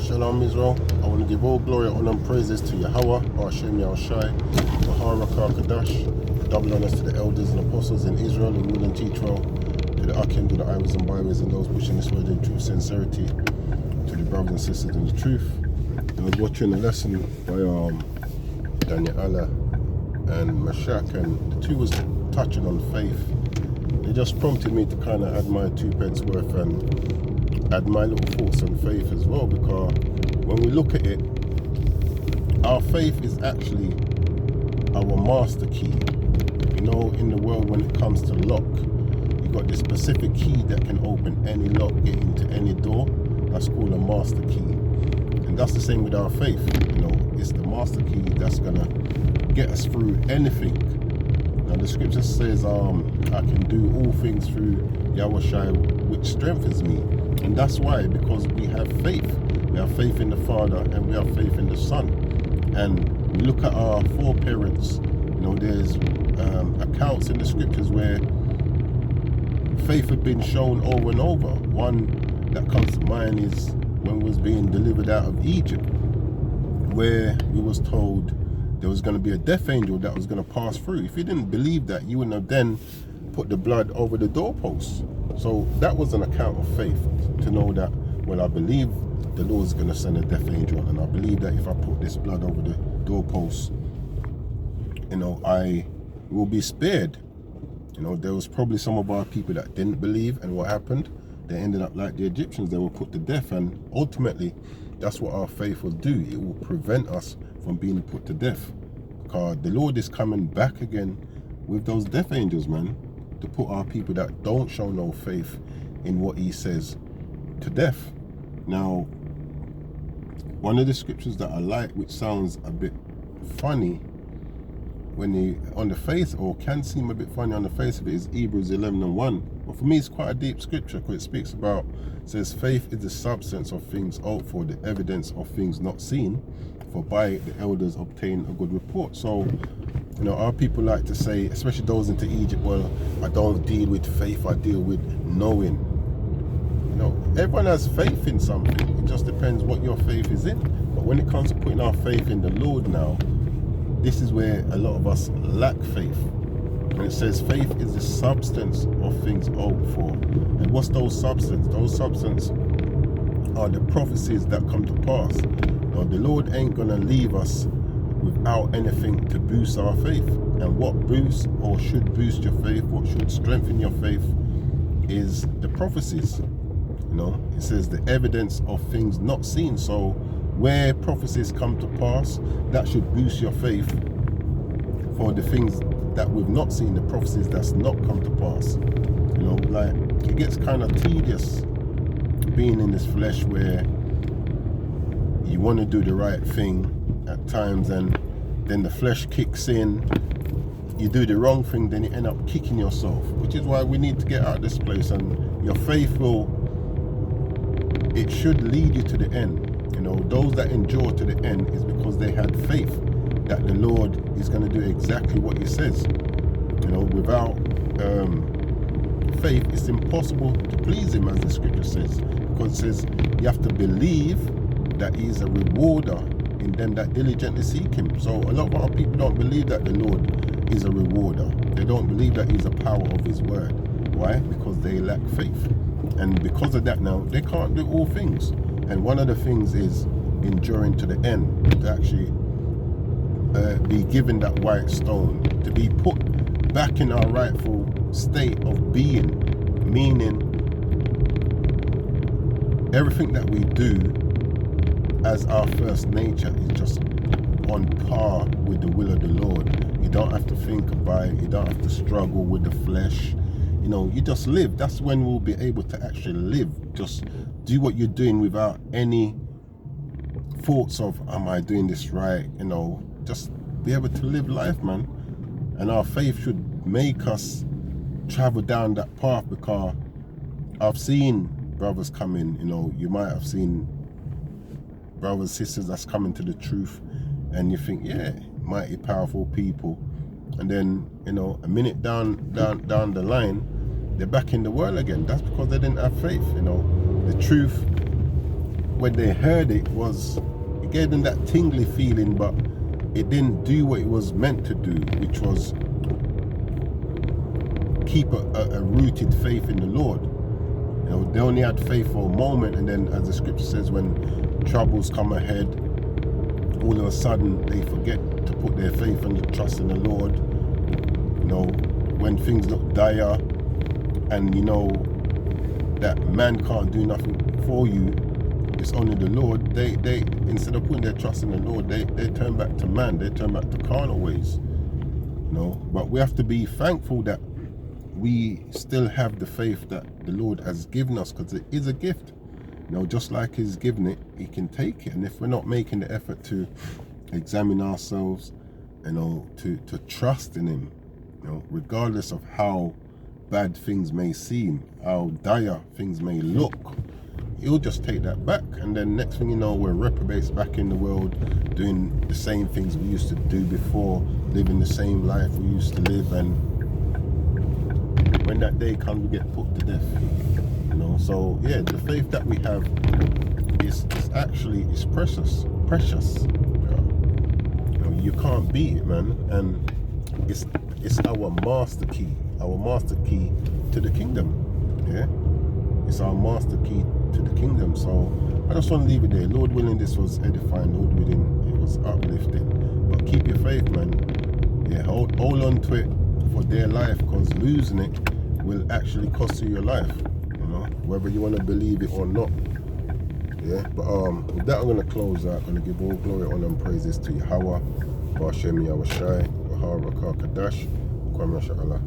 Shalom Israel. I want to give all glory, honor and praises to Yahweh, Hashem Yahushai, Bahara Kadash, double honors to the elders and apostles in Israel and rule and teach well, to the Akim, to the Iwas and Byways, and those pushing this word in truth, sincerity, to the brothers and sisters in the truth. I was watching a lesson by Daniel Allah and Mashak, and the two was touching on faith. It just prompted me to kind of add my 2 pence worth and add my little thoughts on faith as well, because when we look at it, our faith is actually our master key. You know, in the world, when it comes to lock, you got this specific key that can open any lock, get into any door. That's called a master key. And that's the same with our faith. You know, it's the master key that's gonna get us through anything. Now the scripture says, I can do all things through Yahushua, which strengthens me. And that's why, because we have faith. We have faith in the Father and we have faith in the Son. And we look at our foreparents. You know, there's accounts in the scriptures where faith had been shown over and over. One that comes to mind is when we was being delivered out of Egypt, where we was told there was going to be a death angel that was going to pass through. If you didn't believe that, you wouldn't have then put the blood over the doorposts. So that was an account of faith, to know that, well, I believe the Lord's going to send a death angel, and I believe that if I put this blood over the doorposts, you know, I will be spared. You know, there was probably some of our people that didn't believe, and what happened? They ended up like the Egyptians. They were put to death, and ultimately, that's what our faith will do. It will prevent us from being put to death, because the Lord is coming back again with those death angels, man, to put our people that don't show no faith in what he says to death. Now, one of the scriptures that I like, which sounds a bit funny when you on the face, or can seem a bit funny on the face of it, is Hebrews 11:1. But for me, it's quite a deep scripture, because it speaks about, it says, faith is the substance of things hoped for, the evidence of things not seen, for by it the elders obtain a good report. So, you know, our people like to say, especially those into Egypt, well, I don't deal with faith, I deal with knowing. You know, everyone has faith in something. It just depends what your faith is in. But when it comes to putting our faith in the Lord now, this is where a lot of us lack faith. And it says faith is the substance of things hoped for. And what's those substance? Those substance are the prophecies that come to pass. Now, the Lord ain't gonna leave us without anything to boost our faith. And what boosts or should boost your faith, what should strengthen your faith, is the prophecies. You know, it says the evidence of things not seen. So where prophecies come to pass, that should boost your faith for the things that we've not seen, the prophecies that's not come to pass. You know, like, it gets kind of tedious being in this flesh where you want to do the right thing at times, and then the flesh kicks in, you do the wrong thing, then you end up kicking yourself, which is why we need to get out of this place. And your faith it should lead you to the end. You know, those that endure to the end is because they had faith that the Lord is going to do exactly what he says. You know, without faith, it's impossible to please him, as the scripture says, because it says you have to believe that he is a rewarder in them that diligently seek him. So a lot of our people don't believe that the Lord is a rewarder. They don't believe that he's a power of his word. Why? Because they lack faith. And because of that now, they can't do all things. And one of the things is enduring to the end, to actually be given that white stone, to be put back in our rightful state of being, meaning everything that we do as our first nature is just on par with the will of the Lord. You don't have to think about it, you don't have to struggle with the flesh. You know, you just live. That's when we'll be able to actually live. Just do what you're doing without any thoughts of, am I doing this right? You know, just be able to live life, man. And our faith should make us travel down that path, because I've seen brothers come in, you know, you might have seen brothers, sisters that's coming to the truth, and you think, yeah, mighty powerful people. And then, you know, a minute down the line, they're back in the world again. That's because they didn't have faith. You know, the truth when they heard it, it gave them that tingly feeling, but it didn't do what it was meant to do, which was keep a rooted faith in the Lord. You know, they only had faith for a moment, and then, as the scripture says, when troubles come ahead, all of a sudden they forget to put their faith and trust in the Lord. You know, when things look dire, and you know that man can't do nothing for you, it's only the Lord. They instead of putting their trust in the Lord, they turn back to man. They turn back to carnal ways. You know, but we have to be thankful that we still have the faith that the Lord has given us, because it is a gift. You know, just like He's given it, He can take it. And if we're not making the effort to examine ourselves, you know, to trust in Him, you know, regardless of how bad things may seem, how dire things may look, He'll just take that back. And then next thing you know, we're reprobates back in the world, doing the same things we used to do before, living the same life we used to live. And when that day comes, we get put to death. You know, so yeah, the faith that we have is precious. You know, you can't beat it, man. And it's our master key to the kingdom. Yeah, it's our master key to the kingdom. So I just want to leave it there. Lord willing, this was edifying. Lord willing, it was uplifting. But keep your faith, man. Yeah, hold on to it for dear life, because losing it will actually cost you your life. You know, whether you want to believe it or not. Yeah, but with that, I'm going to close out. I'm going to give all glory, honor, and praises to Yahweh, Ba'ashem Yahushai, Bahar Rakar Kadash, Kwam Mashallah.